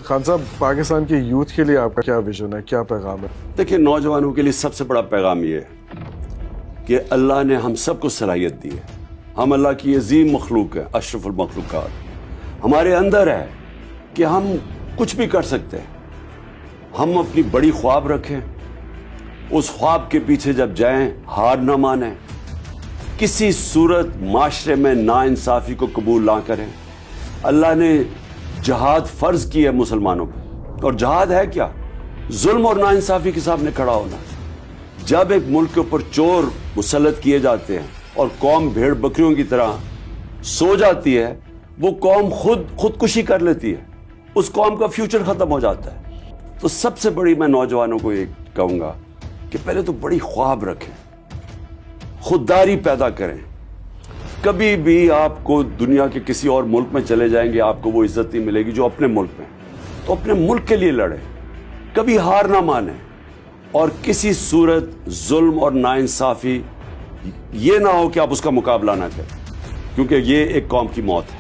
خان صاحب، پاکستان کے یوتھ کے لیے آپ کا کیا ویژن ہے، کیا پیغام ہے؟ دیکھیں، نوجوانوں کے لیے سب سے بڑا پیغام یہ ہے کہ اللہ نے ہم سب کو صلاحیت دی ہے. ہم اللہ کی عظیم مخلوق ہیں، اشرف المخلوقات. ہمارے اندر ہے کہ ہم کچھ بھی کر سکتے ہیں. ہم اپنی بڑی خواب رکھیں، اس خواب کے پیچھے جب جائیں ہار نہ مانیں، کسی صورت معاشرے میں ناانصافی کو قبول نہ کریں. اللہ نے جہاد فرض کی ہے مسلمانوں پر، اور جہاد ہے کیا؟ ظلم اور ناانصافی کے سامنے کھڑا ہونا. جب ایک ملک کے اوپر چور مسلط کیے جاتے ہیں اور قوم بھیڑ بکریوں کی طرح سو جاتی ہے، وہ قوم خودکشی کر لیتی ہے، اس قوم کا فیوچر ختم ہو جاتا ہے. تو سب سے بڑی میں نوجوانوں کو یہ کہوں گا کہ پہلے تو بڑی خواب رکھیں، خودداری پیدا کریں. کبھی بھی آپ کو دنیا کے کسی اور ملک میں چلے جائیں گے، آپ کو وہ عزت نہیں ملے گی جو اپنے ملک میں. تو اپنے ملک کے لیے لڑیں، کبھی ہار نہ مانیں، اور کسی صورت ظلم اور ناانصافی یہ نہ ہو کہ آپ اس کا مقابلہ نہ کریں، کیونکہ یہ ایک قوم کی موت ہے.